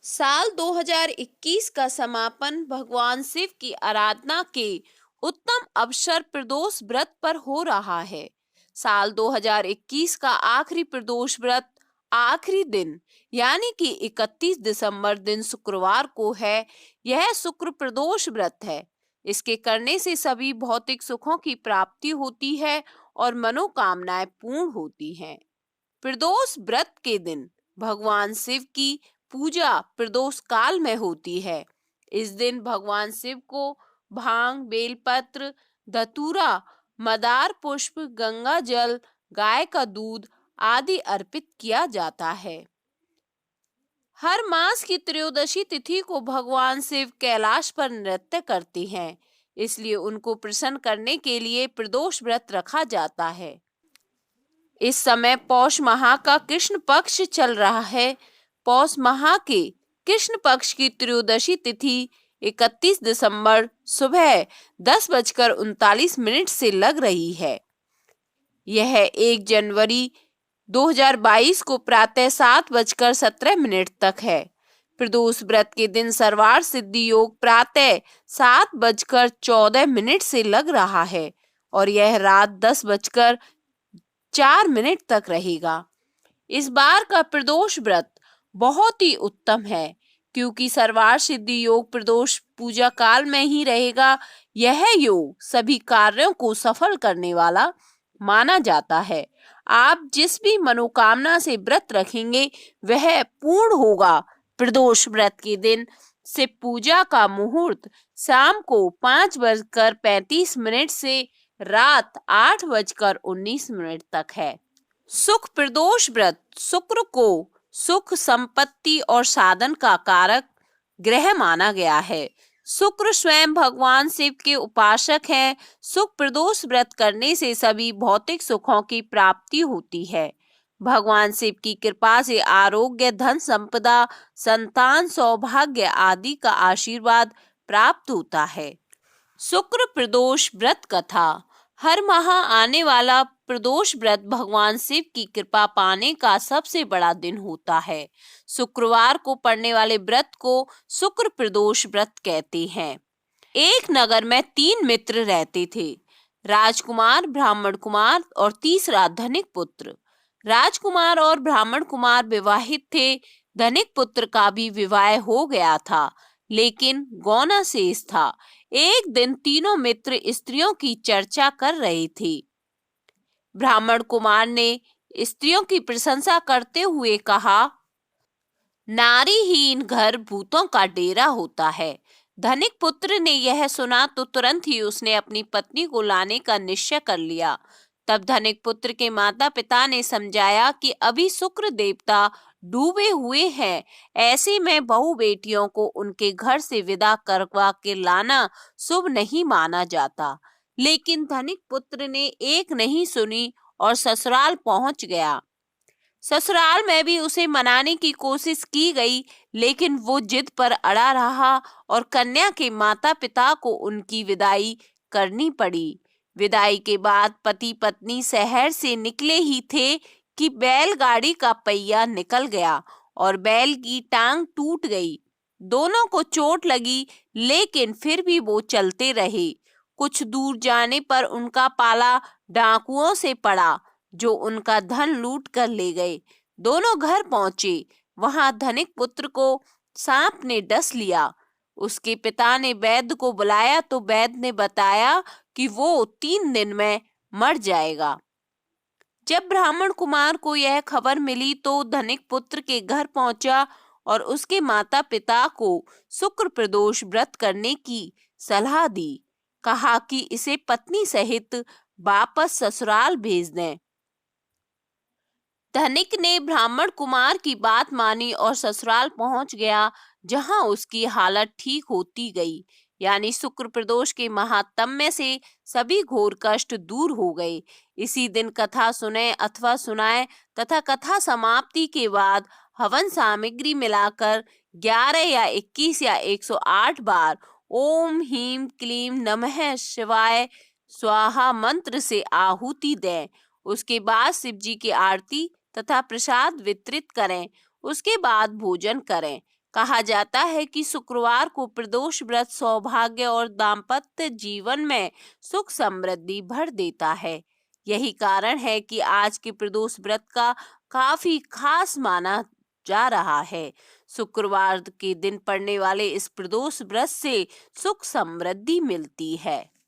साल 2021 का समापन भगवान शिव की आराधना के उत्तम अवसर प्रदोष व्रत पर हो रहा है। साल 2021 का आखिरी प्रदोष व्रत आखिरी दिन यानी कि 31 दिसंबर दिन शुक्रवार को है। यह शुक्र प्रदोष व्रत है। इसके करने से सभी भौतिक सुखों की प्राप्ति होती है और मनोकामनाएं पूर्ण होती हैं। प्रदोष व्रत के दिन भगवान शिव की पूजा प्रदोष काल में होती है। इस दिन भगवान शिव को भांग, बेलपत्र, धतूरा, मदार पुष्प, गंगा जल, गाय का दूध आदि अर्पित किया जाता है। हर मास की त्रयोदशी तिथि को भगवान शिव कैलाश पर नृत्य करते हैं, इसलिए उनको प्रसन्न करने के लिए प्रदोष व्रत रखा जाता है। इस समय पौष माह का कृष्ण पक्ष चल रहा है। पौष माह के कृष्ण पक्ष की त्रयोदशी तिथि 31 दिसंबर सुबह 10:39 से लग रही है। यह 1 जनवरी 2022 को प्रातः 7:17 तक है। प्रदोष व्रत के दिन सर्वार्थ सिद्धि योग प्रातः 7:14 से लग रहा है और यह रात 10:04 तक रहेगा। इस बार का प्रदोष व्रत बहुत ही उत्तम है क्योंकि सर्वार्थ सिद्धि योग प्रदोष पूजा काल में ही रहेगा। यह योग सभी कार्यों को सफल करने वाला माना जाता है। आप जिस भी मनोकामना से व्रत रखेंगे वह पूर्ण होगा। प्रदोष व्रत के दिन से पूजा का मुहूर्त शाम को 5:35 से रात 8:19 तक है। सुख प्रदोष व्रत शुक्र को सुख, संपत्ति और साधन का कारक ग्रह माना गया है। शुक्र स्वयं भगवान शिव के उपासक हैं। सुख प्रदोष व्रत करने से सभी भौतिक सुखों की प्राप्ति होती है। भगवान शिव की कृपा से आरोग्य, धन संपदा, संतान, सौभाग्य आदि का आशीर्वाद प्राप्त होता है। शुक्र प्रदोष व्रत कथा। हर माह आने वाला प्रदोष व्रत भगवान शिव की कृपा पाने का सबसे बड़ा दिन होता है। शुक्रवार को पड़ने वाले व्रत को शुक्र प्रदोष व्रत कहते हैं। एक नगर में 3 मित्र रहते थे, राजकुमार, ब्राह्मण कुमार और तीसरा धनिक पुत्र। राजकुमार और ब्राह्मण कुमार विवाहित थे। धनिक पुत्र का भी विवाह हो गया था, लेकिन गौना शेष था। एक दिन तीनों मित्र स्त्रियों की चर्चा कर रहे थे। ब्राह्मण कुमार ने स्त्रियों की प्रशंसा करते हुए कहा, नारीहीन घर भूतों का डेरा होता है। धनिक पुत्र ने यह सुना तो तुरंत ही उसने अपनी पत्नी को लाने का निश्चय कर लिया। तब धनिक पुत्र के माता पिता ने समझाया कि अभी शुक्र देवता डूबे हुए हैं, ऐसे में बहू बेटियों को उनके घर से विदा करवा के लाना शुभ नहीं माना जाता। लेकिन धनिक पुत्र ने एक नहीं सुनी और ससुराल पहुंच गया। ससुराल में भी उसे मनाने की कोशिश की गई, लेकिन वो जिद पर अड़ा रहा और कन्या के माता पिता को उनकी विदाई करनी पड़ी। विदाई के बाद पति पत्नी शहर से निकले ही थे कि बैलगाड़ी का पहिया निकल गया और बैल की टांग टूट गई। दोनों को चोट लगी, लेकिन फिर भी वो चलते रहे। कुछ दूर जाने पर उनका पाला डाकुओं से पड़ा, जो उनका धन लूट कर ले गए। दोनों घर पहुंचे। वहां धनिक पुत्र को सांप ने डस लिया। उसके पिता ने वैद्य को बुलाया तो वैद्य ने बताया कि वो 3 दिन में मर जाएगा। जब ब्राह्मण कुमार को यह खबर मिली तो धनिक पुत्र के घर पहुंचा और उसके माता पिता को शुक्र प्रदोष व्रत करने की सलाह दी। कहा कि इसे पत्नी सहित वापस ससुराल भेज दें। धनिक ने ब्राह्मण कुमार की बात मानी और ससुराल पहुंच गया, जहां उसकी हालत ठीक होती गई। यानी शुक्र प्रदोष के महात्म्य से सभी घोर कष्ट दूर हो गए। इसी दिन कथा सुने अथवा सुनाए तथा कथा समाप्ति के बाद हवन सामग्री मिलाकर 11 या 21 या 108 बार ओम ह्रीं क्लीं नमः शिवाय स्वाहा मंत्र से आहुति दें। उसके बाद शिव जी की आरती तथा प्रसाद वितरित करें। उसके बाद भोजन करें। कहा जाता है कि शुक्रवार को प्रदोष व्रत सौभाग्य और दाम्पत्य जीवन में सुख समृद्धि भर देता है। यही कारण है कि आज के प्रदोष व्रत का काफी खास माना जा रहा है। शुक्रवार के दिन पड़ने वाले इस प्रदोष व्रत से सुख समृद्धि मिलती है।